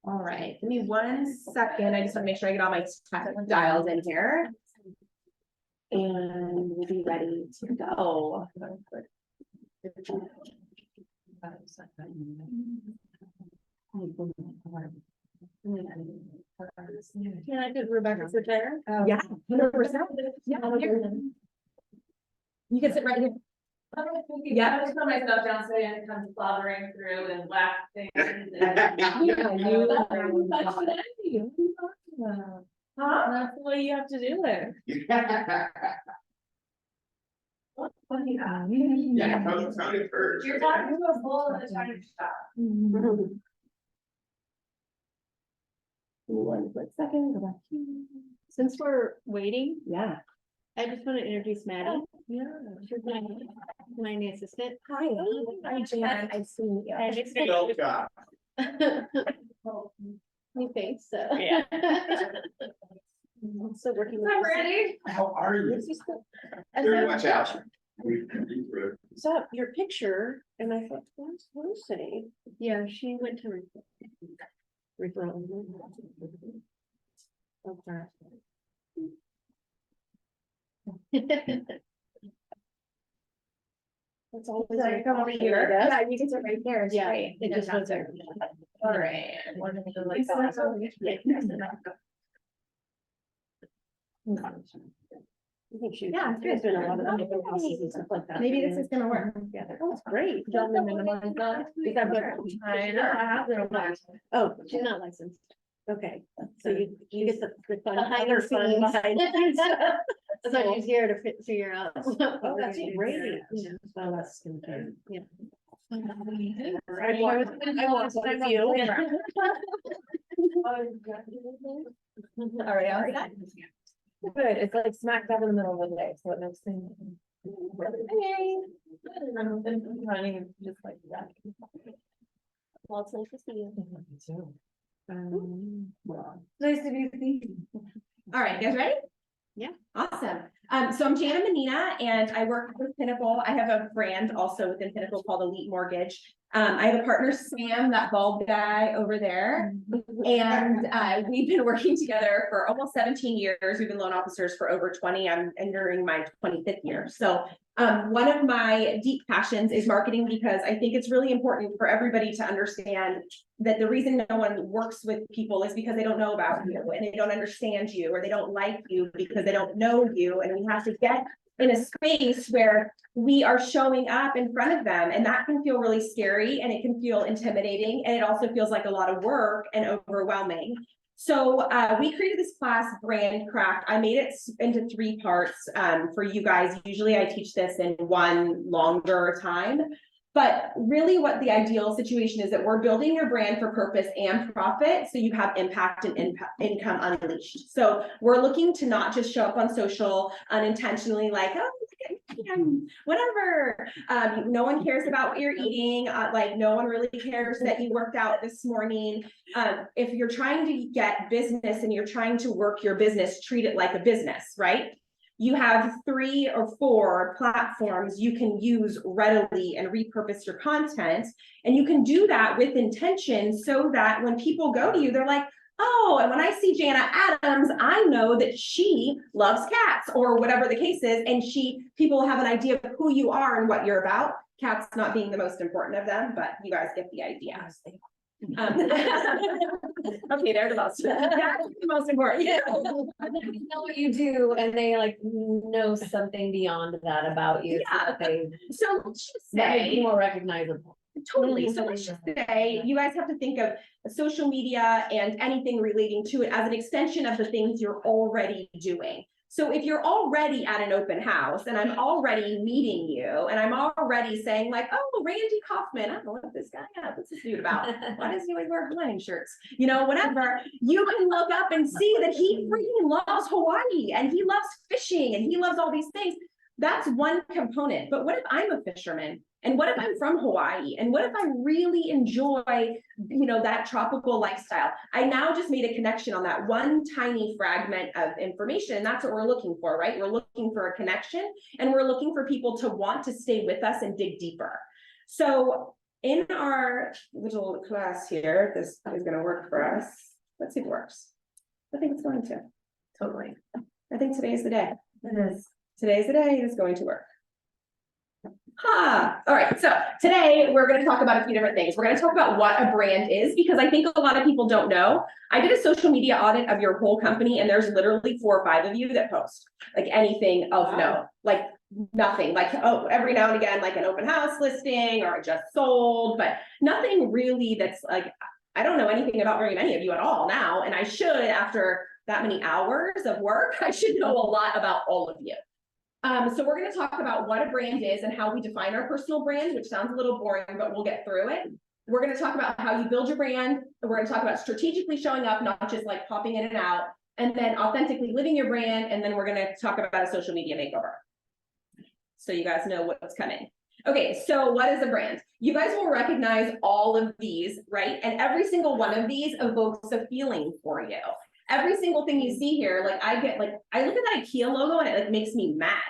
All right, give me 1 second. I just want to make sure I get all my technical dials in here. And we'll be ready to go. Can I get Rebecca sit there? Yeah, 100%. Yeah, you can sit right here. Yeah, I just put my stuff down so I didn't come slobbering through and laughing. Huh? That's the way you have to do it. Yeah, Tony first. You're talking to a bull and trying to stop. 1 quick second, go back here. Since we're waiting, Yeah. I just want to introduce Maddie. Yeah. She's my new assistant. Hi, hi, Jan, I see you. And it's Go, God. new face, so. Yeah. I'm still working. I'm ready. How are you? And Very then much out. saw your picture and I thought, where's Lucy? Yeah, she went to referral. Okay. That's all. Sorry, come over here. Yeah, you can sit right there. It's Yeah, great. it just was there. All right. We're gonna go like that. I think she. Yeah, it's good. There's been a lot of other houses and stuff like that. Maybe this is gonna work. Yeah, that's great. Don't minimize that. I know, I have their license. Oh, she's not licensed. Okay, so you get the fun. Behind the other fun scenes. behind the scenes. I thought she's here to figure out. Oh, that's great. Well, that's gonna be, yeah. I want one of you. All right, all right. Good, it's like smack dab in the middle of the day, so it makes things. Hey. I'm running just like that. Well, it's nice to see you. Nice to meet you. All right, you guys ready? Yeah. Awesome. So I'm Jana Menina and I work with Pinnacle. I have a brand also within Pinnacle called Elite Mortgage. I have a partner, Sam, that bald guy over there. And we've been working together for almost 17 years. We've been loan officers for over 20. I'm entering my 25th year. So one of my deep passions is marketing because I think it's really important for everybody to understand that the reason no one works with people is because they don't know about you and they don't understand you or they don't like you because they don't know you. And we have to get in a space where we are showing up in front of them, and that can feel really scary and it can feel intimidating and it also feels like a lot of work and overwhelming. So we created this class, Brand Craft. I made it into 3 parts for you guys. Usually I teach this in one longer time. But really what the ideal situation is that we're building your brand for purpose and profit so you have impact and income unleashed. So we're looking to not just show up on social unintentionally like, oh, whatever. No one cares about what you're eating. Like no one really cares that you worked out this morning. If you're trying to get business and you're trying to work your business, treat it like a business, right? You have 3 or 4 platforms you can use readily and repurpose your content. And you can do that with intention so that when people go to you, they're like, oh, and when I see Jana Adams, I know that she loves cats or whatever the case is. And people have an idea of who you are and what you're about. Cats not being the most important of them, but you guys get the idea. Okay, they're the most. That's the most important. Yeah. They know what you do and they like know something beyond that about you. Yeah. So let's just That makes you say, more recognizable. totally. So let's just say, you guys have to think of social media and anything relating to it as an extension of the things you're already doing. So if you're already at an open house and I'm already meeting you and I'm already saying like, oh, Randy Kaufman, I don't know what this guy is. What's this dude about? Why does he always wear Hawaiian shirts? You know, whatever. You can look up and see that he freaking loves Hawaii and he loves fishing and he loves all these things. That's one component. But what if I'm a fisherman? And what if I'm from Hawaii? And what if I really enjoy, that tropical lifestyle? I now just made a connection on that one tiny fragment of information. And that's what we're looking for, right? We're looking for a connection and we're looking for people to want to stay with us and dig deeper. So in our little class here, this is gonna work for us. Let's see if it works. I think it's going to. Totally. I think today's the day. It is. Today's the day it's going to work. All right, so today we're gonna talk about a few different things. We're gonna talk about what a brand is, because I think a lot of people don't know. I did a social media audit of your whole company, and there's literally 4 or 5 of you that post like anything of note, like nothing, like, oh, every now and again, like an open house listing or I just sold, but nothing really that's like, I don't know anything about very many of you at all now, and I should, after that many hours of work, I should know a lot about all of you. So we're going to talk about what a brand is and how we define our personal brand, which sounds a little boring, but we'll get through it. We're going to talk about how you build your brand. We're going to talk about strategically showing up, not just like popping in and out, and then authentically living your brand. And then we're going to talk about a social media makeover, so you guys know what's coming. Okay, so what is a brand? You guys will recognize all of these, right? And every single one of these evokes a feeling for you. Every single thing you see here, like I get, like, I look at that IKEA logo and it like makes me mad,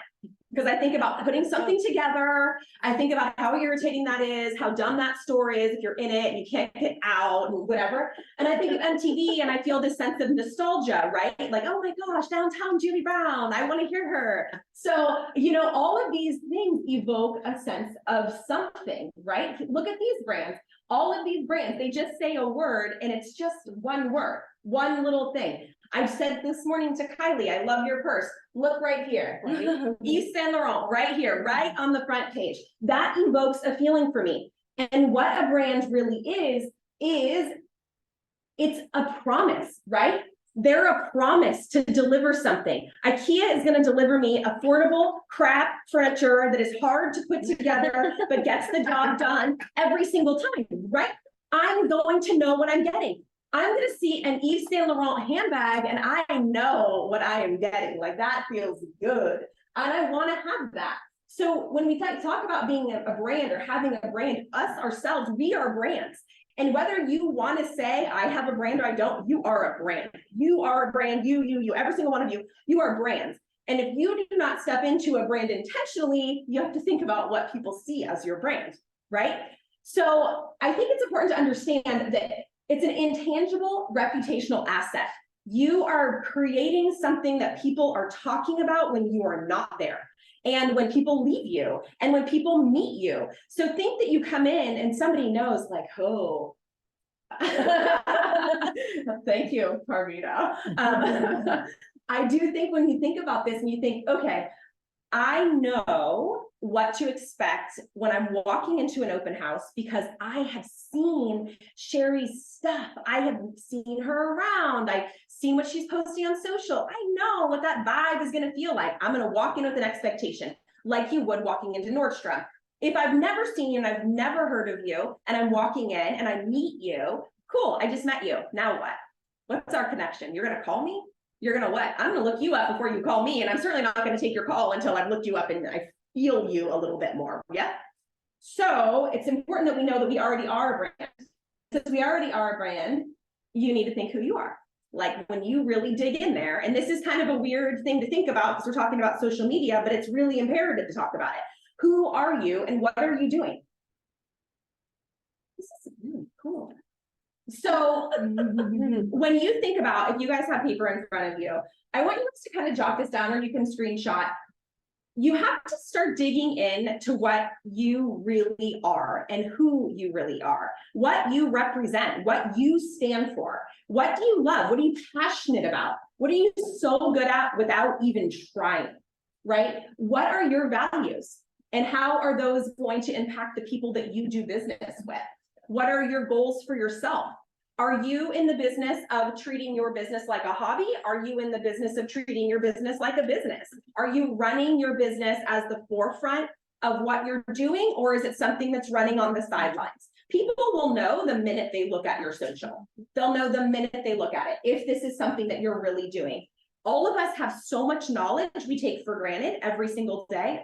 because I think about putting something together. I think about how irritating that is, how dumb that store is if you're in it and you can't get out and whatever. And I think of MTV and I feel this sense of nostalgia, right? Like, oh my gosh, downtown Julie Brown, I want to hear her. So, you know, all of these things evoke a sense of something, right? Look at these brands. All of these brands, they just say a word and it's just one word, one little thing. I've said this morning to Kylie, I love your purse. Look right here, right? Yves Saint Laurent, right here, right on the front page. That evokes a feeling for me. And what a brand really is it's a promise, right? They're a promise to deliver something. IKEA is going to deliver me affordable crap furniture that is hard to put together, but gets the job done every single time, right? I'm going to know what I'm getting. I'm going to see an Yves Saint Laurent handbag and I know what I am getting. Like, that feels good. And I want to have that. So when we talk about being a brand or having a brand, us ourselves, we are brands. And whether you want to say, I have a brand or I don't, you are a brand. You are a brand, you, every single one of you, you are brands. And if you do not step into a brand intentionally, you have to think about what people see as your brand, right? So I think it's important to understand that it's an intangible reputational asset. You are creating something that people are talking about when you are not there, and when people leave you, and when people meet you. So think that you come in and somebody knows, like, oh, thank you, Parmita. I do think when you think about this and you think, okay, I know what to expect when I'm walking into an open house because I have seen Sherry's stuff. I have seen her around. I've seen what she's posting on social. I know what that vibe is going to feel like. I'm going to walk in with an expectation, like you would walking into Nordstrom. If I've never seen you and I've never heard of you and I'm walking in and I meet you, cool, I just met you. Now what? What's our connection? You're going to call me? You're going to what? I'm going to look you up before you call me. And I'm certainly not going to take your call until I've looked you up and I feel you a little bit more. Yeah. So it's important that we know that we already are a brand. Since we already are a brand, you need to think who you are. Like, when you really dig in there, and this is kind of a weird thing to think about because we're talking about social media, but it's really imperative to talk about it. Who are you and what are you doing? This is really cool. So when you think about, if you guys have paper in front of you, I want you guys to kind of jot this down, or you can screenshot. You have to start digging in to what you really are and who you really are, what you represent, what you stand for. What do you love? What are you passionate about? What are you so good at without even trying, right? What are your values? And how are those going to impact the people that you do business with? What are your goals for yourself? Are you in the business of treating your business like a hobby? Are you in the business of treating your business like a business? Are you running your business as the forefront of what you're doing, or is it something that's running on the sidelines? People will know the minute they look at your social. They'll know the minute they look at it, if this is something that you're really doing. All of us have so much knowledge we take for granted every single day.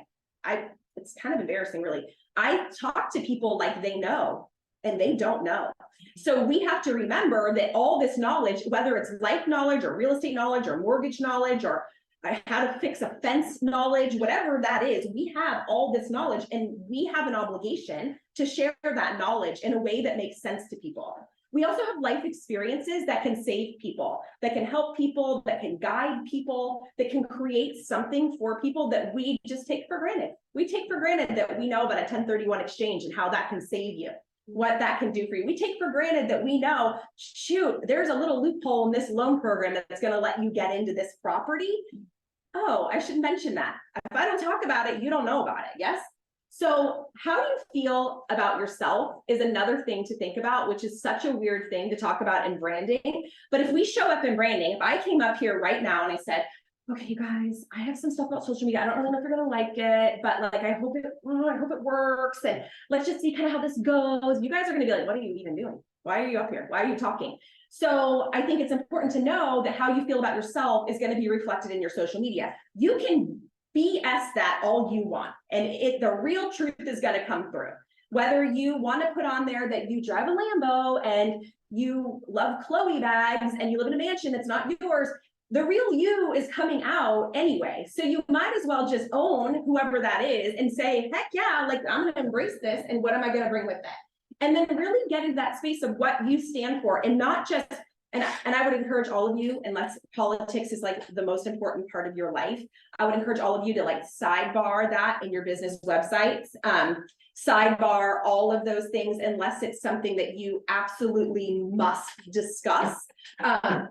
It's kind of embarrassing, really. I talk to people like they know, and they don't know. So we have to remember that all this knowledge, whether it's life knowledge or real estate knowledge or mortgage knowledge or how to fix a fence knowledge, whatever that is, we have all this knowledge, and we have an obligation to share that knowledge in a way that makes sense to people. We also have life experiences that can save people, that can help people, that can guide people, that can create something for people that we just take for granted. We take for granted that we know about a 1031 exchange and how that can save you, what that can do for you. We take for granted that we know, shoot, there's a little loophole in this loan program that's going to let you get into this property. Oh, I should mention that. If I don't talk about it, you don't know about it. Yes. So how do you feel about yourself is another thing to think about, which is such a weird thing to talk about in branding. But if we show up in branding, if I came up here right now and I said, okay, you guys, I have some stuff about social media. I don't really know if you're gonna like it, but like, I hope it works. And let's just see kind of how this goes. You guys are gonna be like, what are you even doing? Why are you up here? Why are you talking? So I think it's important to know that how you feel about yourself is gonna be reflected in your social media. You can BS that all you want, and the real truth is going to come through. Whether you want to put on there that you drive a Lambo and you love Chloe bags and you live in a mansion that's not yours, the real you is coming out anyway. So you might as well just own whoever that is and say, heck yeah, like I'm going to embrace this, and what am I going to bring with it? And then really get into that space of what you stand for, and not just. And I would encourage all of you, unless politics is like the most important part of your life, I would encourage all of you to like sidebar that in your business websites, sidebar all of those things, unless it's something that you absolutely must discuss,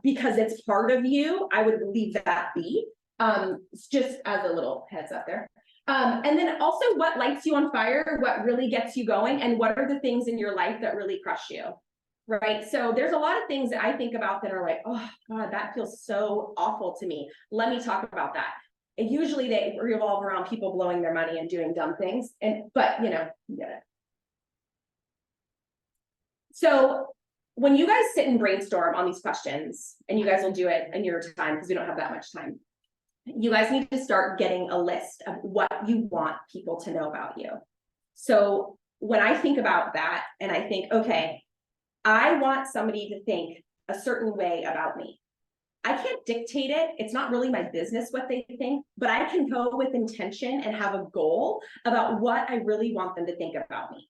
because it's part of you. I would leave that be, just as a little heads up there. And then also what lights you on fire, what really gets you going, and what are the things in your life that really crush you. Right. So there's a lot of things that I think about that are like, oh God, that feels so awful to me. Let me talk about that. And usually they revolve around people blowing their money and doing dumb things. But you know, you get it. So when you guys sit and brainstorm on these questions, and you guys will do it in your time because we don't have that much time, you guys need to start getting a list of what you want people to know about you. So when I think about that, and I think, okay, I want somebody to think a certain way about me. I can't dictate it. It's not really my business what they think, but I can go with intention and have a goal about what I really want them to think about me.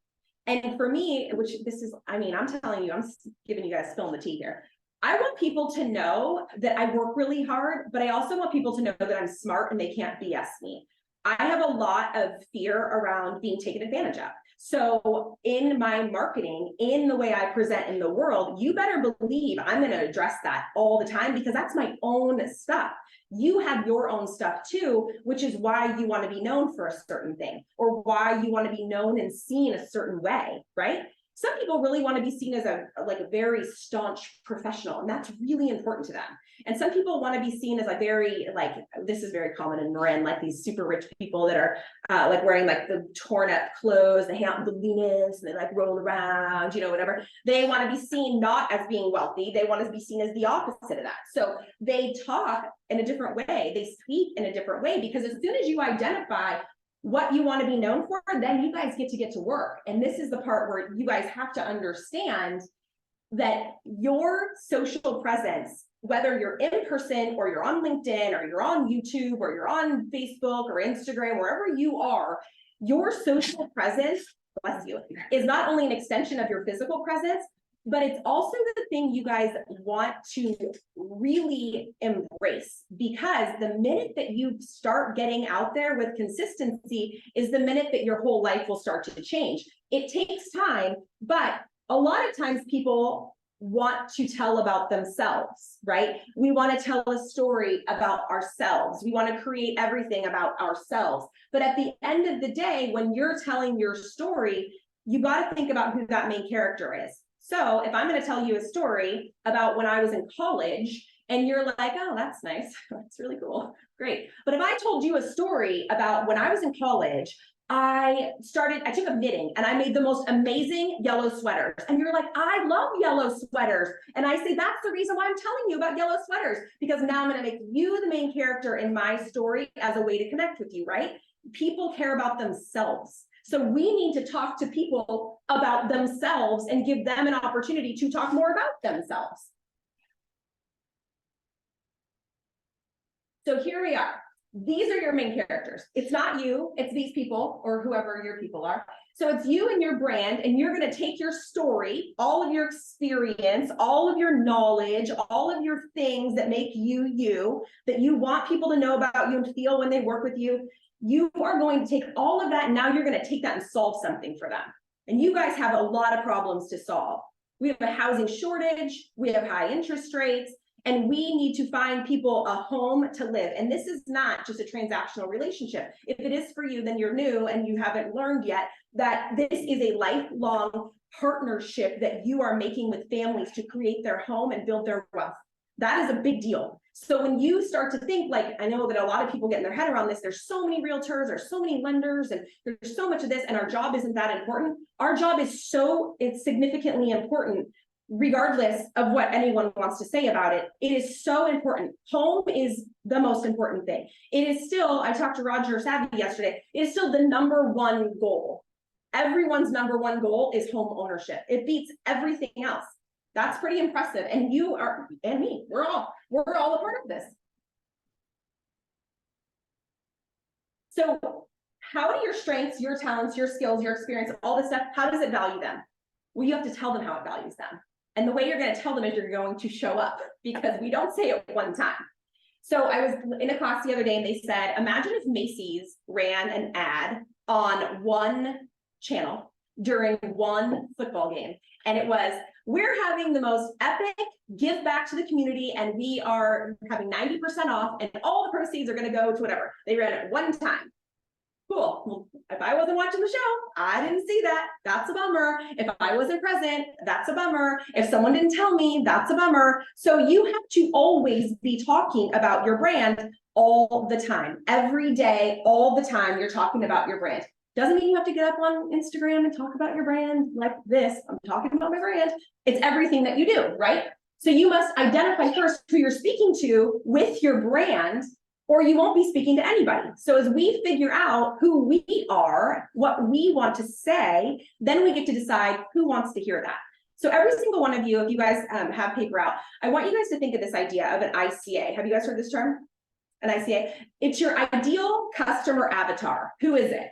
And for me, which this is, I mean, I'm telling you, I'm giving you guys spilling the tea here. I want people to know that I work really hard, but I also want people to know that I'm smart and they can't BS me. I have a lot of fear around being taken advantage of. So in my marketing, in the way I present in the world, you better believe I'm going to address that all the time, because that's my own stuff. You have your own stuff too, which is why you want to be known for a certain thing, or why you want to be known and seen a certain way, right? Some people really want to be seen as a very staunch professional, and that's really important to them. And some people want to be seen as a very, like, this is very common in Marin, like these super rich people that are like wearing like the torn up clothes, they hang out in the Venus, and they like roll around, you know, whatever. They want to be seen not as being wealthy. They want to be seen as the opposite of that. So they talk in a different way. They speak in a different way, because as soon as you identify what you want to be known for, then you guys get to work. And this is the part where you guys have to understand that your social presence, whether you're in person or you're on LinkedIn or you're on YouTube or you're on Facebook or Instagram, wherever you are, your social presence, bless you, is not only an extension of your physical presence, but it's also the thing you guys want to really embrace, because the minute that you start getting out there with consistency is the minute that your whole life will start to change. It takes time, but a lot of times people want to tell about themselves, right? We want to tell a story about ourselves. We want to create everything about ourselves. But at the end of the day, when you're telling your story, you got to think about who that main character is. So if I'm going to tell you a story about when I was in college, and you're like, oh, that's nice. That's really cool. Great. But if I told you a story about when I was in college, I took up knitting and I made the most amazing yellow sweaters. And you're like, I love yellow sweaters. And I say, that's the reason why I'm telling you about yellow sweaters, because now I'm going to make you the main character in my story as a way to connect with you, right? People care about themselves. So we need to talk to people about themselves and give them an opportunity to talk more about themselves. So here we are. These are your main characters. It's not you, it's these people or whoever your people are. So it's you and your brand, and you're gonna take your story, all of your experience, all of your knowledge, all of your things that make you you, that you want people to know about you and feel when they work with you. You are going to take all of that, and now you're gonna take that and solve something for them. And you guys have a lot of problems to solve. We have a housing shortage, we have high interest rates, and we need to find people a home to live. And this is not just a transactional relationship. If it is for you, then you're new and you haven't learned yet that this is a lifelong partnership that you are making with families to create their home and build their wealth. That is a big deal. So when you start to think, like, I know that a lot of people get in their head around this, there's so many realtors, there's so many lenders, and there's so much of this, and our job isn't that important. Our job is it's significantly important, regardless of what anyone wants to say about it. It is so important. Home is the most important thing. It is still, I talked to Roger Savvy yesterday, it is still the #1 goal. Everyone's #1 goal is home ownership. It beats everything else. That's pretty impressive. And you are, and me, we're all a part of this. So how do your strengths, your talents, your skills, your experience, all this stuff, how does it value them? Well, you have to tell them how it values them. And the way you're going to tell them is you're going to show up, because we don't say it one time. So I was in a class the other day and they said, imagine if Macy's ran an ad on one channel during one football game. And it was, we're having the most epic give back to the community, and we are having 90% off, and all the proceeds are going to go to whatever. They ran it one time. Cool. Well, if I wasn't watching the show, I didn't see that. That's a bummer. If I wasn't present, that's a bummer. If someone didn't tell me, that's a bummer. So you have to always be talking about your brand all the time. Every day, all the time, you're talking about your brand. Doesn't mean you have to get up on Instagram and talk about your brand like this. I'm talking about my brand. It's everything that you do, right? So you must identify first who you're speaking to with your brand, or you won't be speaking to anybody. So as we figure out who we are, what we want to say, then we get to decide who wants to hear that. So every single one of you, if you guys have paper out, I want you guys to think of this idea of an ICA. Have you guys heard this term? An ICA? It's your ideal customer avatar. Who is it?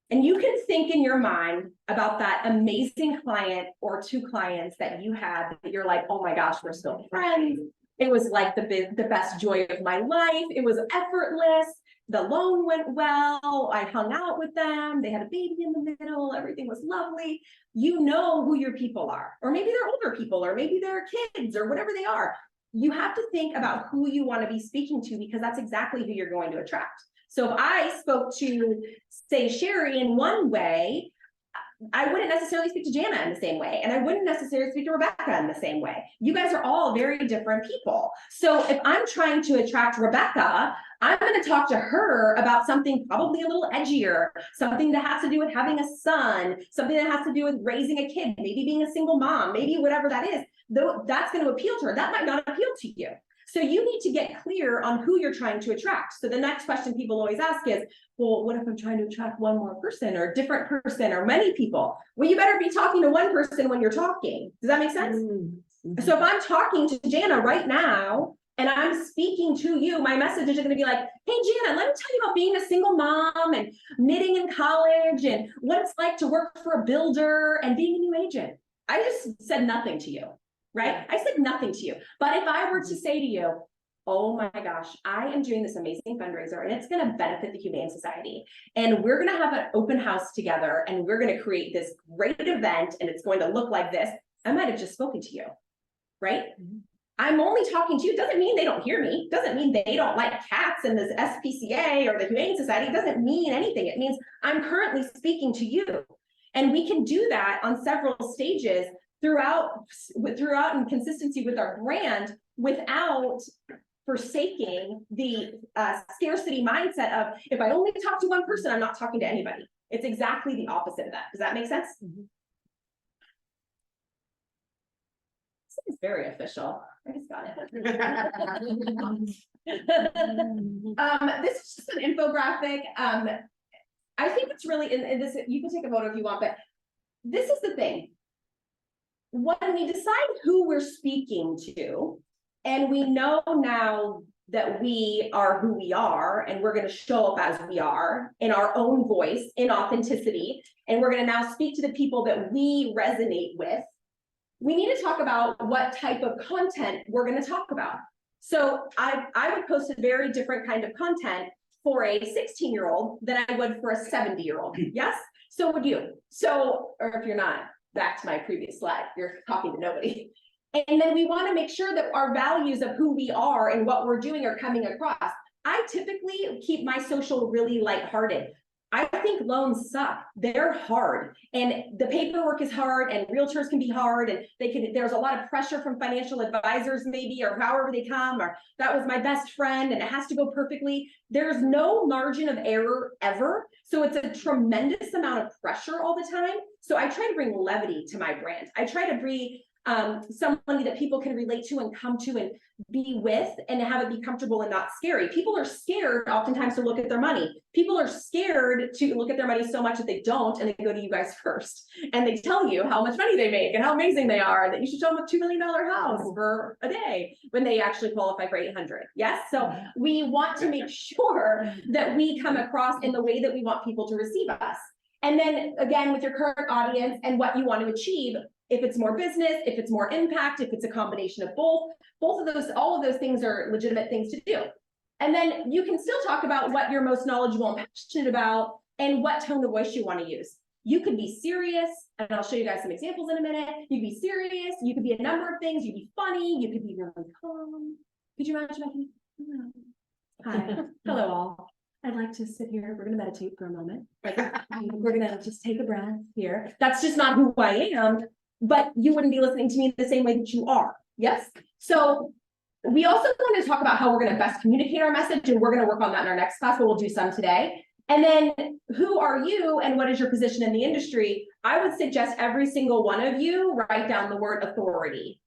And you can think in your mind about that amazing client or two clients that you had that you're like, oh my gosh, we're still friends. It was like the best joy of my life. It was effortless. The loan went well. I hung out with them. They had a baby in the middle. Everything was lovely. You know who your people are, or maybe they're older people, or maybe they're kids, or whatever they are. You have to think about who you want to be speaking to, because that's exactly who you're going to attract. So if I spoke to, say, Sherry in one way, I wouldn't necessarily speak to Jana in the same way, and I wouldn't necessarily speak to Rebecca in the same way. You guys are all very different people. So if I'm trying to attract Rebecca, I'm going to talk to her about something probably a little edgier, something that has to do with having a son, something that has to do with raising a kid, maybe being a single mom, maybe whatever that is. Though that's going to appeal to her. That might not appeal to you. So you need to get clear on who you're trying to attract. So the next question people always ask is, well, what if I'm trying to attract one more person, or a different person, or many people? Well, you better be talking to one person when you're talking. Does that make sense? Mm-hmm. So if I'm talking to Jana right now, and I'm speaking to you, my message is going to be like, hey, Jana, let me tell you about being a single mom and knitting in college and what it's like to work for a builder and being a new agent. I just said nothing to you. Right? I said nothing to you. But if I were to say to you, oh my gosh, I am doing this amazing fundraiser and it's going to benefit the Humane Society, and we're going to have an open house together, and we're going to create this great event, and it's going to look like this, I might have just spoken to you, right? Mm-hmm. I'm only talking to you. Doesn't mean they don't hear me. Doesn't mean they don't like cats and this SPCA or the Humane Society. It doesn't mean anything. It means I'm currently speaking to you. And we can do that on several stages throughout and consistency with our brand, without forsaking the scarcity mindset of, if I only talk to one person, I'm not talking to anybody. It's exactly the opposite of that. Does that make sense? Mm-hmm. This is very official. I just got it. This is just an infographic. I think it's really, in this, you can take a photo if you want, but this is the thing. When we decide who we're speaking to, And we know now that we are who we are, and we're gonna show up as we are in our own voice, in authenticity, and we're gonna now speak to the people that we resonate with. We need to talk about what type of content we're gonna talk about. So I would post a very different kind of content for a 16-year-old than I would for a 70-year-old. Yes? So would you. So, or if you're not, back to my previous slide, you're talking to nobody. And then we want to make sure that our values of who we are and what we're doing are coming across. I typically keep my social really lighthearted. I think loans suck. They're hard, and the paperwork is hard, and realtors can be hard, and there's a lot of pressure from financial advisors maybe, or however they come, or that was my best friend and it has to go perfectly. There's no margin of error ever. So it's a tremendous amount of pressure all the time. So I try to bring levity to my brand. I try to bring somebody that people can relate to and come to and be with, and have it be comfortable and not scary. People are scared oftentimes to look at their money. People are scared to look at their money so much that they don't, and they go to you guys first. And they tell you how much money they make and how amazing they are, and that you should show them a $2 million house for a day when they actually qualify for 800. Yes. So we want to make sure that we come across in the way that we want people to receive us. And then again, with your current audience and what you want to achieve, if it's more business, if it's more impact, if it's a combination of both of those, all of those things are legitimate things to do. And then you can still talk about what you're most knowledgeable and passionate about and what tone of voice you want to use. You could be serious, and I'll show you guys some examples in a minute. You could be serious, you could be a number of things, you could be funny, you could be really calm. Could you imagine? Hi, hello all. I'd like to sit here. We're going to meditate for a moment. We're going to just take a breath here. That's just not who I am, but you wouldn't be listening to me the same way that you are. Yes. So we also want to talk about how we're going to best communicate our message, and we're going to work on that in our next class, but we'll do some today. And then who are you and what is your position in the industry? I would suggest every single one of you write down the word authority.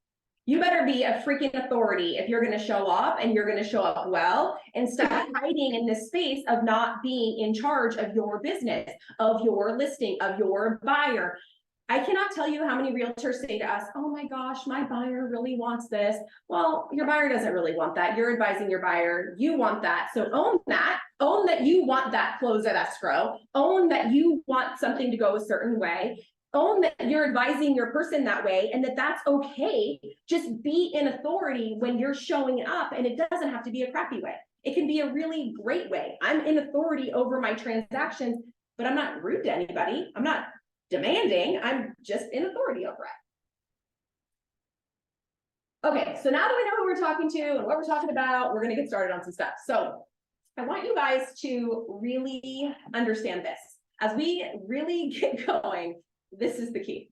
You better be a freaking authority if you're going to show up, and you're going to show up well, and stop hiding in this space of not being in charge of your business, of your listing, of your buyer. I cannot tell you how many realtors say to us, oh my gosh, my buyer really wants this. Well, your buyer doesn't really want that. You're advising your buyer, you want that. So own that you want that close at escrow, own that you want something to go a certain way, own that you're advising your person that way, and that that's okay. Just be in authority when you're showing up, and it doesn't have to be a crappy way. It can be a really great way. I'm in authority over my transactions, but I'm not rude to anybody. I'm not demanding, I'm just in authority over it. Okay, so now that we know who we're talking to and what we're talking about, we're gonna get started on some stuff. So I want you guys to really understand this. As we really get going, this is the key.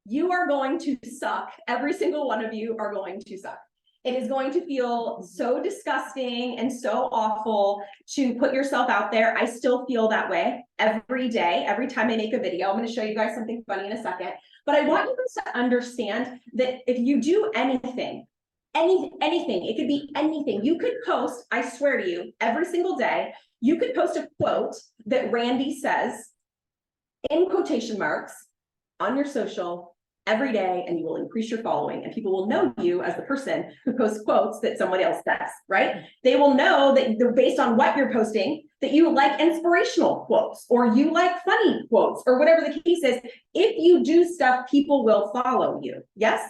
You are going to suck. Every single one of you are going to suck. It is going to feel so disgusting and so awful to put yourself out there. I still feel that way every day, every time I make a video. I'm going to show you guys something funny in a second. But I want you guys to understand that if you do anything, it could be anything. You could post, I swear to you, every single day, you could post a quote that Randy says in quotation marks on your social every day, and you will increase your following, and people will know you as the person who posts quotes that someone else says, right? They will know that they're based on what you're posting, that you like inspirational quotes, or you like funny quotes, or whatever the case is. If you do stuff, people will follow you. Yes.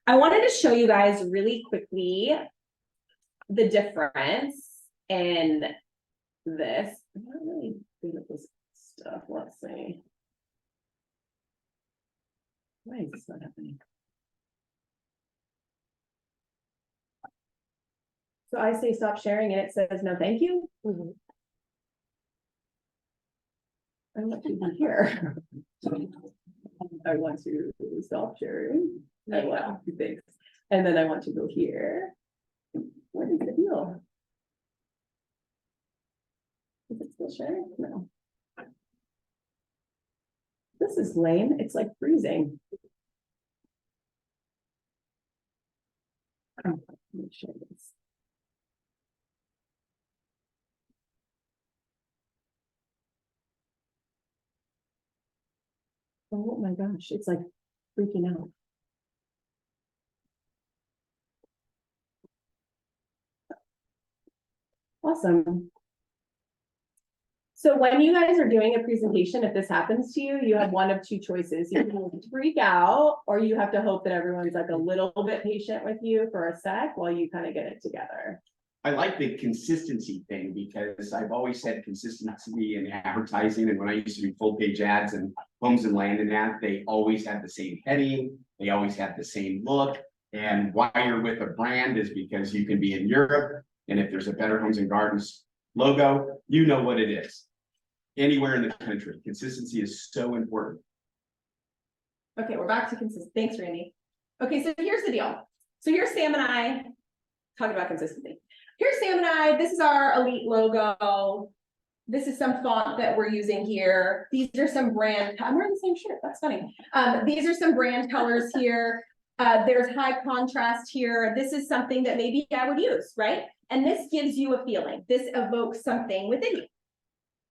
I wanted to show you guys really quickly the difference in this. I'm not really good at this stuff. Let's see. Why is this not happening? So I say stop sharing and it says no thank you. I want to be here. I want to stop sharing. I want to thanks. And then I want to go here. What is the deal? Is it still sharing? No. This is lame. It's like freezing. Oh, let me share this. Oh my gosh, it's like freaking out. Awesome. So when you guys are doing a presentation, if this happens to you, you have one of two choices. You can freak out, or you have to hope that everyone's like a little bit patient with you for a sec while you kind of get it together. I like the consistency thing because I've always had consistency in advertising, and when I used to do full page ads and Homes and Land and that, they always had the same heading, they always had the same look. And why you're with a brand is because you can be in Europe, and if there's a Better Homes and Gardens logo, you know what it is. Anywhere in the country, consistency is so important. Okay, we're back to consistency. Thanks, Randy. Okay, so here's the deal. So here's Sam and I talking about consistency. Here's Sam and I. This is our Elite logo. This is some font that we're using here. These are some brand. I'm wearing the same shirt. That's funny. These are some brand colors here. There's high contrast here. This is something that maybe I would use, right? And this gives you a feeling. This evokes something within you.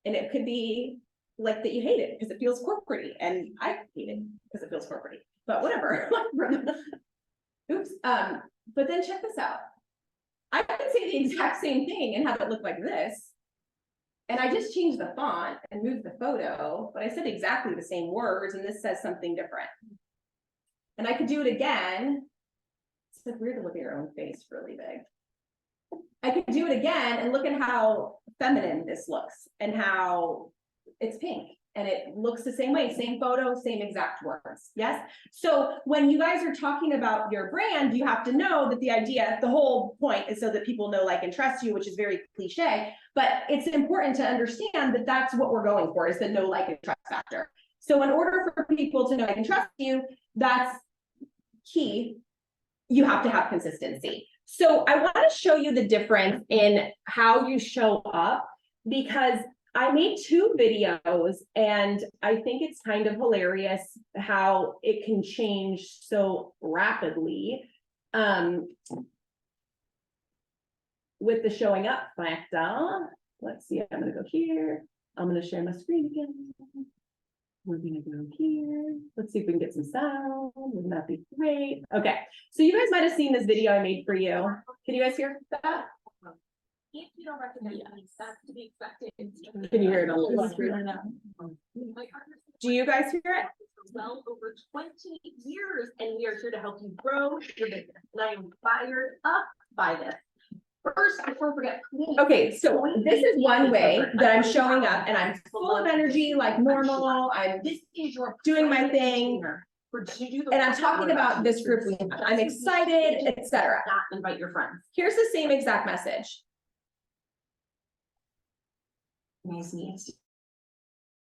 And it could be like that you hate it because it feels corporate, and I hate it because it feels corporate, but whatever. Oops. But then check this out. I could say the exact same thing and have it look like this. And I just changed the font and moved the photo, but I said exactly the same words, and this says something different. And I could do it again. It's like weird to look at your own face really big. I could do it again and look at how feminine this looks and how it's pink and it looks the same way, same photo, same exact words. Yes. So when you guys are talking about your brand, you have to know that the idea, the whole point is so that people know, like, and trust you, which is very cliche, but it's important to understand that that's what we're going for, is the know, like, and trust factor. So in order for people to know, like, and trust you, that's key. You have to have consistency. So I want to show you the difference in how you show up, because I made 2 videos and I think it's kind of hilarious how it can change so rapidly with the showing up factor. Let's see, I'm going to go here. I'm going to share my screen again. We're gonna go here. Let's see if we can get some sound. Wouldn't that be great? Okay, so you guys might have seen this video I made for you. Can you guys hear that? If you don't recognize me, that's to be expected. Can you hear it on the screen or not? Do you guys hear it? Well over 20 years, and we are here to help you grow your business. And I am fired up by this. First, before we forget, please. Okay, so this is one way that I'm showing up and I'm full of energy, like normal. I'm This is your doing my thing. And I'm talking about this group we have. I'm excited, etc. Not invite your friends. Here's the same exact message. Raise me to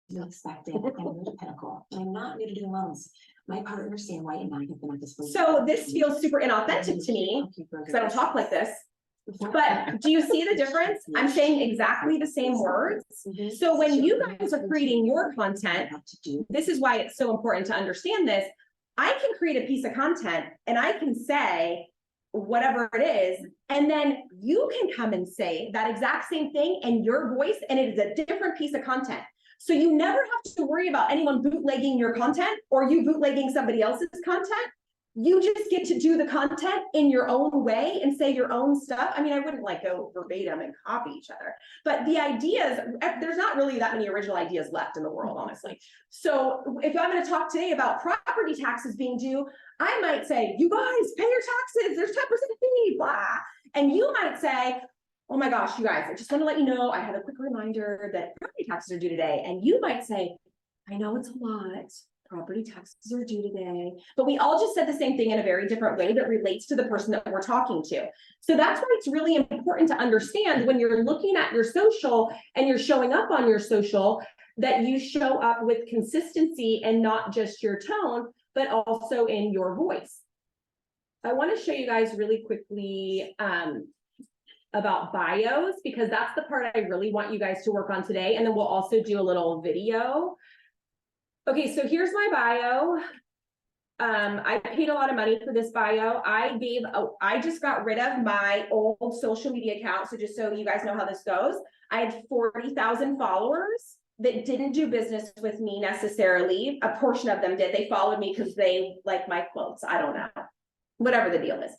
be expected and new to Pinnacle. I'm not new to doing loans. My partner Sam White and I have been at this. So this feels super inauthentic to me because I don't talk like this. But do you see the difference? I'm saying exactly the same words. So when you guys are creating your content, this is why it's so important to understand this. I can create a piece of content and I can say whatever it is, and then you can come and say that exact same thing in your voice, and it is a different piece of content. So you never have to worry about anyone bootlegging your content or you bootlegging somebody else's content. You just get to do the content in your own way and say your own stuff. I mean, I wouldn't like go verbatim and copy each other, but the ideas, there's not really that many original ideas left in the world, honestly. So if I'm going to talk today about property taxes being due, I might say, you guys pay your taxes, there's 10% fee, blah. And you might say, oh my gosh, you guys, I just want to let you know, I have a quick reminder that property taxes are due today. And you might say, I know it's a lot. Property taxes are due today, but we all just said the same thing in a very different way that relates to the person that we're talking to. So that's why it's really important to understand when you're looking at your social and you're showing up on your social, that you show up with consistency and not just your tone, but also in your voice. I want to show you guys really quickly about bios, because that's the part I really want you guys to work on today. And then we'll also do a little video. Okay, so here's my bio. I paid a lot of money for this bio. I just got rid of my old social media account. So just so you guys know how this goes, I had 40,000 followers that didn't do business with me necessarily. A portion of them did. They followed me because they like my quotes. I don't know, whatever the deal is.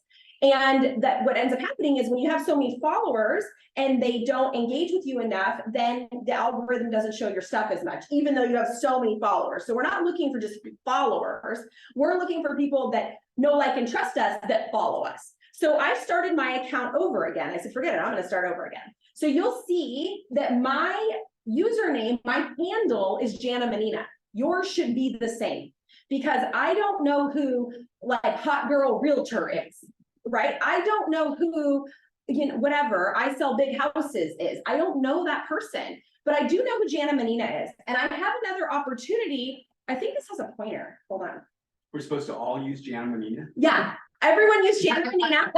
And that what ends up happening is when you have so many followers and they don't engage with you enough, then the algorithm doesn't show your stuff as much, even though you have so many followers. So we're not looking for just followers. We're looking for people that know, like, and trust us, that follow us. So I started my account over again. I said, forget it, I'm gonna start over again. So you'll see that my username, my handle is Jana Menina. Yours should be the same, because I don't know who, like, Hot Girl Realtor is, right? I don't know who, you know, whatever, I sell big houses is. I don't know that person, but I do know who Jana Menina is. And I have another opportunity. I think this has a pointer. Hold on. We're supposed to all use Jana Menina? Yeah, everyone use Jana Menina,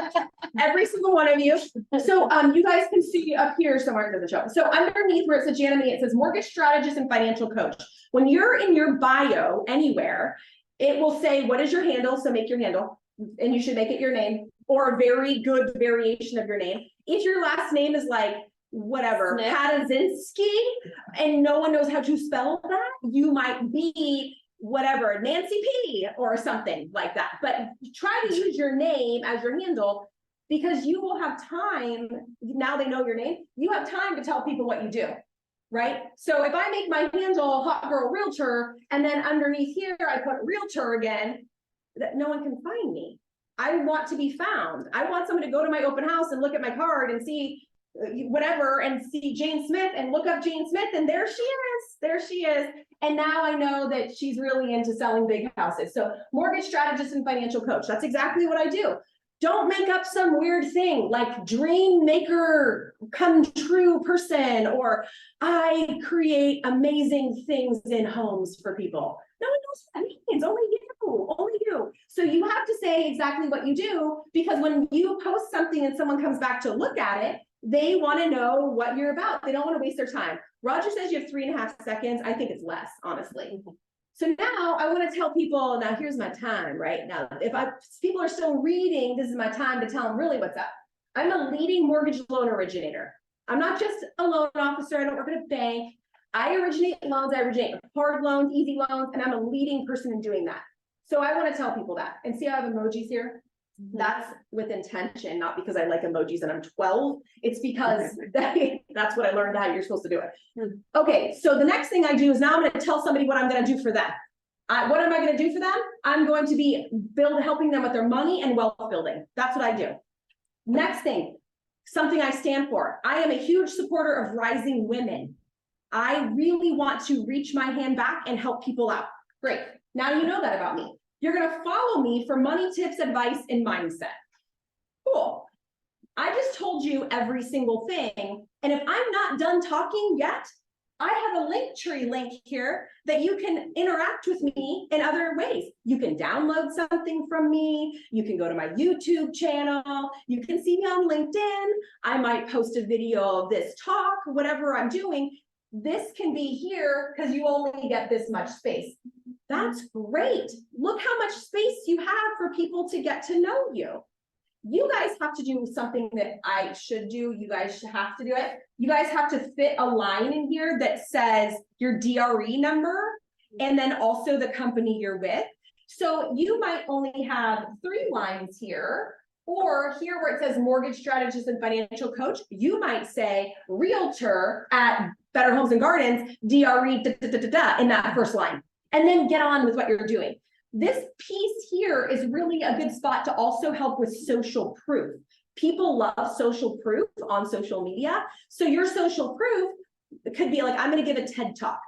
every single one of you. So you guys can see up here somewhere in the show. So underneath where it says Jana Menina, it says mortgage strategist and financial coach. When you're in your bio anywhere, it will say, what is your handle? So make your handle, and you should make it your name, or a very good variation of your name. If your last name is like, whatever, Smith. Padazinski, and no one knows how to spell that, you might be whatever, Nancy P or something like that. But try to use your name as your handle, because you will have time, now they know your name, you have time to tell people what you do, right? So if I make my handle Hot Girl Realtor, and then underneath here, I put Realtor again, that no one can find me. I want to be found. I want someone to go to my open house and look at my card and see whatever, and see Jane Smith and look up Jane Smith, and there she is, there she is. And now I know that she's really into selling big houses. So mortgage strategist and financial coach, that's exactly what I do. Don't make up some weird thing like dream maker come true person, or I create amazing things in homes for people. No one knows what that means, only you. So you have to say exactly what you do, because when you post something and someone comes back to look at it, they want to know what you're about. They don't want to waste their time. Roger says you have 3.5 seconds. I think it's less, honestly. So now I want to tell people, now here's my time right now. If people are still reading, this is my time to tell them really what's up. I'm a leading mortgage loan originator. I'm not just a loan officer. I don't work at a bank. I originate loans. I originate hard loans, easy loans, and I'm a leading person in doing that. So I want to tell people that. And see, I have emojis here. That's with intention, not because I like emojis and I'm 12. It's because that's what I learned how you're supposed to do it. Okay, so the next thing I do is now I'm going to tell somebody what I'm going to do for them. What am I going to do for them? I'm going to be helping them with their money and wealth building. That's what I do. Next thing, something I stand for. I am a huge supporter of rising women. I really want to reach my hand back and help people out. Great. Now you know that about me. You're going to follow me for money tips, advice, and mindset. Cool. I just told you every single thing. And if I'm not done talking yet, I have a Linktree link here that you can interact with me in other ways. You can download something from me. You can go to my YouTube channel. You can see me on LinkedIn. I might post a video of this talk, whatever I'm doing. This can be here because you only get this much space. That's great. Look how much space you have for people to get to know you. You guys have to do something that I should do. You guys have to do it. You guys have to fit a line in here that says your DRE number and then also the company you're with. So you might only have 3 lines here, or here where it says mortgage strategist and financial coach, you might say realtor at Better Homes and Gardens, DRE in that first line, and then get on with what you're doing. This piece here is really a good spot to also help with social proof. People love social proof on social media. So your social proof could be like, I'm going to give a TED talk.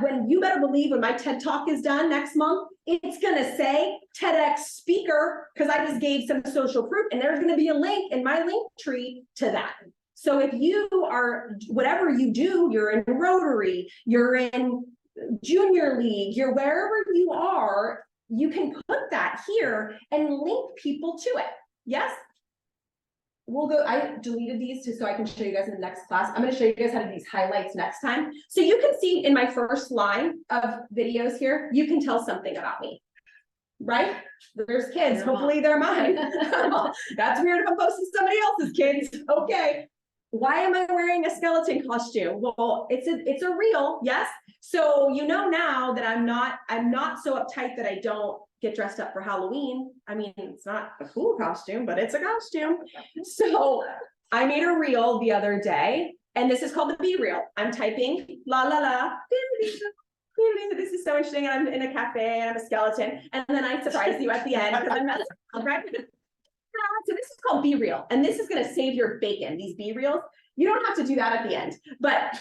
When you better believe when my TED talk is done next month, it's going to say TEDx speaker, because I just gave some social proof, and there's going to be a link in my link tree to that. So if you are, whatever you do, you're in Rotary, you're in Junior League, you're wherever you are, you can put that here and link people to it. Yes? We'll go, I deleted these just so I can show you guys in the next class. I'm going to show you guys how to do these highlights next time. So you can see in my first line of videos here, you can tell something about me, right? There's kids, hopefully they're mine. That's weird if I'm posting somebody else's kids. Okay. Why am I wearing a skeleton costume? Well, it's a reel, yes. So you know now that I'm not so uptight that I don't get dressed up for Halloween. I mean, it's not a cool costume, but it's a costume. So I made a reel the other day, and this is called the Be Reel. I'm typing la la la. This is so interesting. And I'm in a cafe and I'm a skeleton. And then I surprise you at the end because I'm messing up, right? So this is called Be Real, and this is gonna save your bacon, these Be Reels. You don't have to do that at the end, but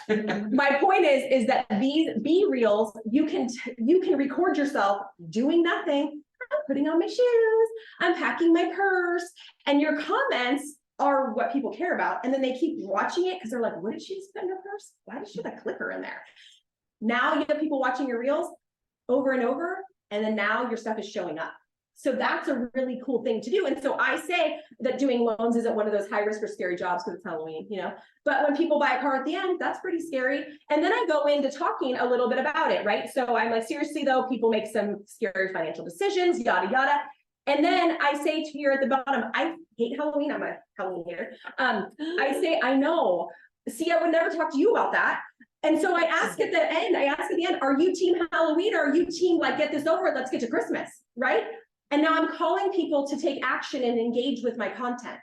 my point is that these Be Reels, you can record yourself doing nothing. I'm putting on my shoes, I'm packing my purse, and your comments are what people care about. And then they keep watching it because they're like, what did she just put in her purse? Why did she have a clicker in there? Now you have people watching your reels over and over, and then now your stuff is showing up. So that's a really cool thing to do. And so I say that doing loans isn't one of those high risk or scary jobs because it's Halloween, you know, but when people buy a car at the end, that's pretty scary. And then I go into talking a little bit about it, right? So I'm like, seriously though, people make some scary financial decisions, yada, yada. And then I say to you at the bottom, I hate Halloween. I'm a Halloween hater. I say, I know. See, I would never talk to you about that. And so I ask at the end, are you team Halloween or are you team like, get this over, let's get to Christmas, right? And now I'm calling people to take action and engage with my content.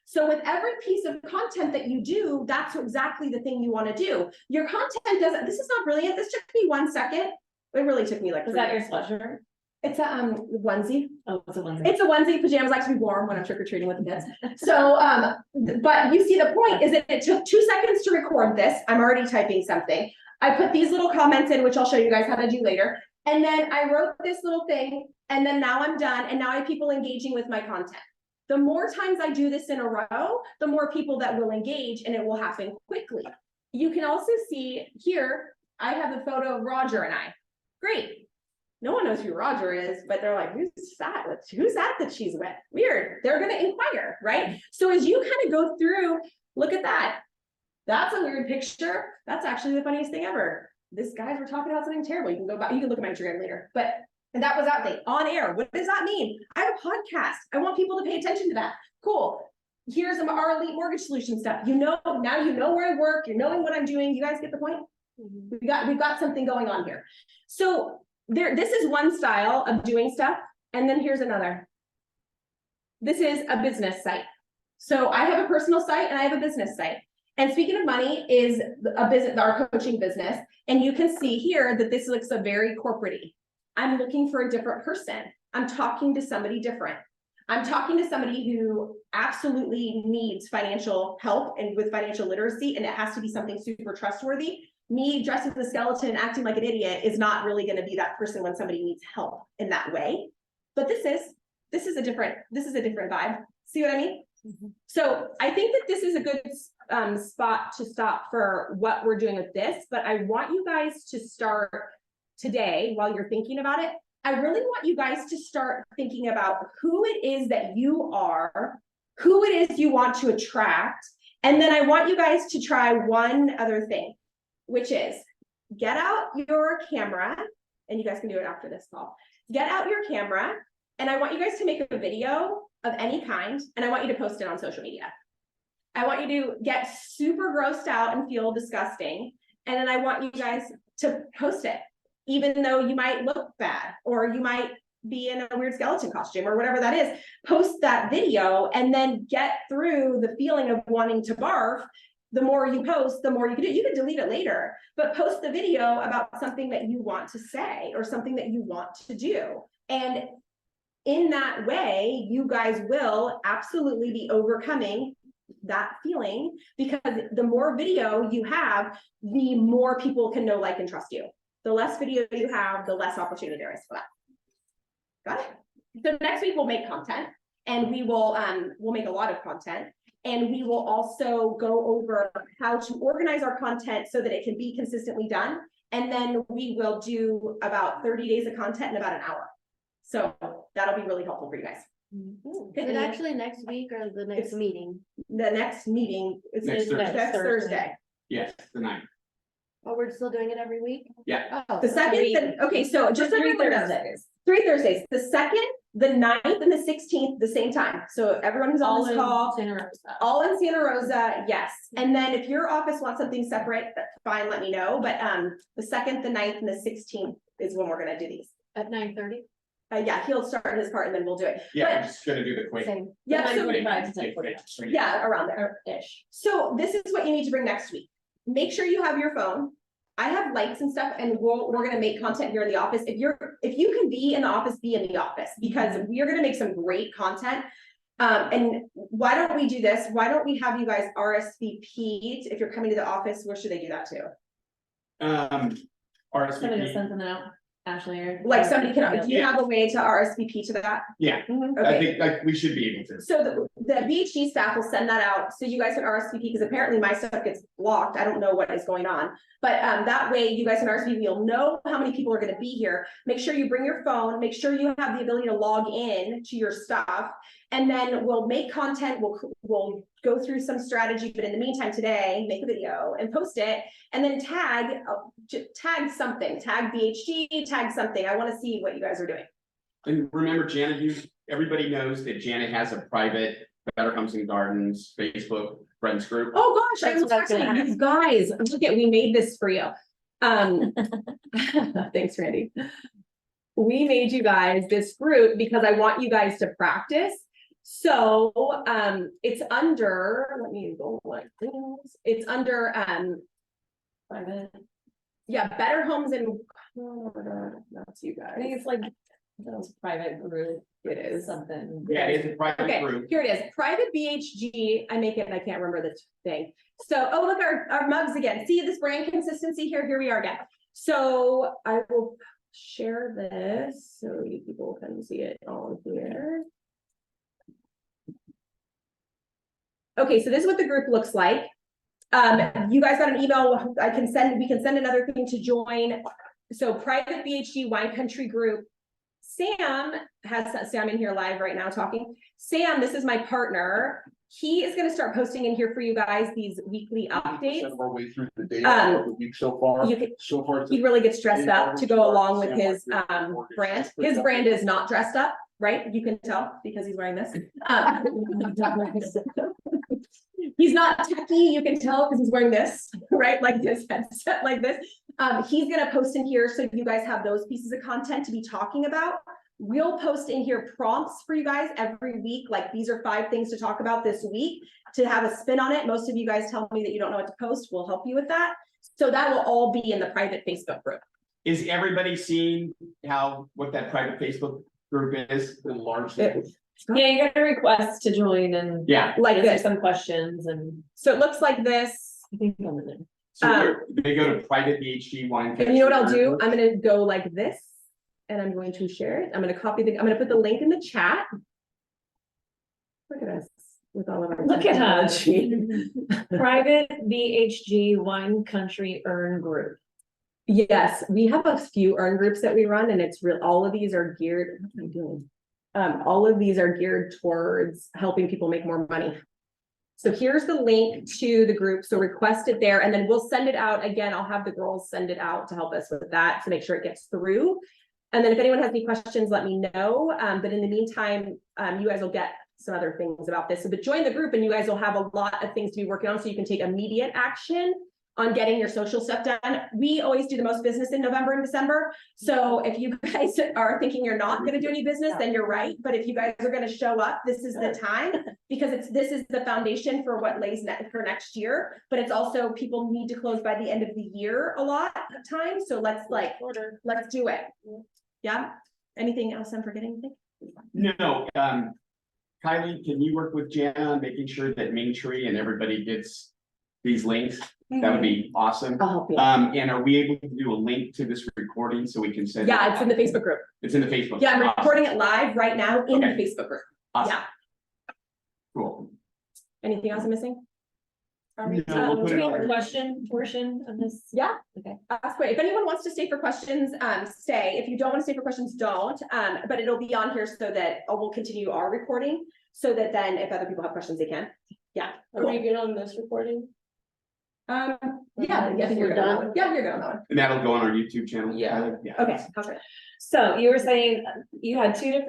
So with every piece of content that you do, that's exactly the thing you want to do. Your content doesn't, this is not brilliant. This took me 1 second. It really took me like. Was that your sweatshirt? It's a onesie. Oh, it's a onesie. It's a onesie. Pajamas like to be warm when I'm trick-or-treating with the kids. So, but you see the point is that it took 2 seconds to record this. I'm already typing something. I put these little comments in, which I'll show you guys how to do later. And then I wrote this little thing, and then now I'm done. And now I have people engaging with my content. The more times I do this in a row, the more people that will engage, and it will happen quickly. You can also see here, I have a photo of Roger and I. Great. No one knows who Roger is, but they're like, who's that? Who's that she's with? Weird. They're going to inquire, right? So as you kind of go through, look at that. That's a weird picture. That's actually the funniest thing ever. This guys were talking about something terrible. You can go back, you can look at my Instagram later, and that was out there on air. What does that mean? I have a podcast. I want people to pay attention to that. Cool. Here's our Elite Mortgage Solution stuff. You know, now you know where I work. You're knowing what I'm doing. You guys get the point? We've got something going on here. So this is one style of doing stuff. And then here's another. This is a business site. So I have a personal site and I have a business site. And speaking of money is a business, our coaching business. And you can see here that this looks a very corporate-y. I'm looking for a different person. I'm talking to somebody different. I'm talking to somebody who absolutely needs financial help and with financial literacy, and it has to be something super trustworthy. Me dressed as a skeleton and acting like an idiot is not really going to be that person when somebody needs help in that way. But this is a different vibe. See what I mean? Mm-hmm. So I think that this is a good spot to stop for what we're doing with this, but I want you guys to start today while you're thinking about it. I really want you guys to start thinking about who it is that you are, who it is you want to attract. And then I want you guys to try one other thing, which is get out your camera, and you guys can do it after this call. Get out your camera, and I want you guys to make a video of any kind, and I want you to post it on social media. I want you to get super grossed out and feel disgusting, and then I want you guys to post it, even though you might look bad, or you might be in a weird skeleton costume, or whatever that is. Post that video, and then get through the feeling of wanting to barf. The more you post, the more you can do. You can delete it later, but post the video about something that you want to say or something that you want to do. And in that way, you guys will absolutely be overcoming that feeling, because the more video you have, the more people can know, like, and trust you. The less video you have, the less opportunity there is for that. Got it? So next week we'll make content, and we will we'll make a lot of content. And we will also go over how to organize our content so that it can be consistently done. And then we will do about 30 days of content in about an hour. So that'll be really helpful for you guys. Is it actually next week or the next meeting? The next meeting is Next next Thursday. Yes, the 9th. Oh, we're still doing it every week? Yeah. The second, okay, so just so everyone knows, 3 Thursdays, the 2nd, the 9th, and the 16th, the same time. So everyone who's on this call, all in Santa Rosa, yes. And then if your office wants something separate, that's fine, let me know. But the 2nd, the 9th, and the 16th is when we're gonna do these. At 9:30? Yeah, he'll start his part and then we'll do it. Yeah, I'm But- just gonna do the quick. Same. Yeah, so- 9:45 to 10:45. Yeah, around there. Ish. So this is what you need to bring next week. Make sure you have your phone. I have lights and stuff and we're gonna make content here in the office. If you can be in the office, be in the office because we are gonna make some great content. And why don't we do this? Why don't we have you guys RSVP if you're coming to the office? Where should they do that to? Somebody just RSVP, sent something out, Ashley or. Like somebody can, do you have a way to RSVP to that? yeah, I Okay. think like we should be able to. So the BHG staff will send that out, so you guys can RSVP, because apparently my stuff gets blocked, I don't know what is going on. But that way you guys can RSVP, you'll know how many people are gonna be here. Make sure you bring your phone, make sure you have the ability to log in to your stuff. And then we'll make content, we'll go through some strategy, but in the meantime, today, make a video and post it. And then tag something, tag BHG, tag something, I wanna see what you guys are doing. And remember, Janet, everybody knows that Janet has a private Better Homes and Gardens Facebook friends group. Oh, gosh, I That's was what I was gonna actually, ask. you guys, look at, we made this for you. Thanks, Randy. We made you guys this group because I want you guys to practice. So, it's under, let me go like this, it's under, Private. yeah, Better Homes and, that's you I think guys. it's like, those private group, It is. something. Yeah, it's a private Okay, group. here it is, private BHG, I make it and I can't remember the thing. So, oh, look, our mugs again, see this brand consistency here we are again. So I will share this so you people can see it on here. Okay, so this is what the group looks like. You guys got an email, we can send another thing to join. So private BHG Wine Country Group. Sam Sam in here live right now talking. Sam, this is my partner. He is gonna start posting in here for you guys these weekly updates. Our way through the data of the week so far. You could, So far. he really gets dressed up to go along with his brand. His brand is not dressed up, right? You can tell because he's wearing this. He's not techie, you can tell because he's wearing this, right? Like this headset like this. He's gonna post in here so you guys have those pieces of content to be talking about. We'll post in here prompts for you guys every week, like these are 5 things to talk about this week to have a spin on it. Most of you guys tell me that you don't know what to post, we'll help you with that. So that will all be in the private Facebook group. Is everybody seeing what that private Facebook group is? The large. It- Yeah, you got a request to join and. Yeah, Like answer this. some questions and. So it looks like this. I think I'm in there. so they go to private BHG Wine. And you know what I'll do? I'm gonna go like this. And I'm going to share it. I'm gonna put the link in the chat. Look at us with all of our. Look at us. technology. Private BHG Wine Country Earn Group. Yes, we have a few earn groups that we run and it's real, all of these are geared, what am I doing? All of these are geared towards helping people make more money. So here's the link to the group, so request it there and then we'll send it out. Again, I'll have the girls send it out to help us with that, to make sure it gets through. And then if anyone has any questions, let me know. But in the meantime, you guys will get some other things about this. So, but join the group and you guys will have a lot of things to be working on so you can take immediate action on getting your social stuff done. We always do the most business in November and December. So if you guys are thinking you're not gonna do any business, then you're right. But if you guys are gonna show up, this is the time. Because this is the foundation for what lays for next year. But it's also, people need to close by the end of the year a lot of times. So let's do it. Yeah, anything else I'm forgetting? No, Kylie, can you work with Jana on making sure that Main Tree and everybody gets these links? That would be awesome. I'll help you. And are we able to do a link to this recording so we can send? it Yeah, it's in the out? Facebook group. It's in the Facebook. Yeah, I'm Awesome. recording it live right now in the Okay. Facebook group. Awesome. Yeah, Cool. anything else I'm missing? No, we'll put Do it we have on. a question portion of this? Yeah. Okay. Ask away. If anyone wants to stay for questions, stay. If you don't want to stay for questions, don't. But it'll be on here so that we'll continue our recording. So that then if other people have questions, they can. Yeah. Are we good on this recording? Yeah, I think We're you're done. done? Yeah, you're good on that one. And that'll go on our YouTube channel. Yeah. Yeah. Okay, okay. So you were saying you had 2 different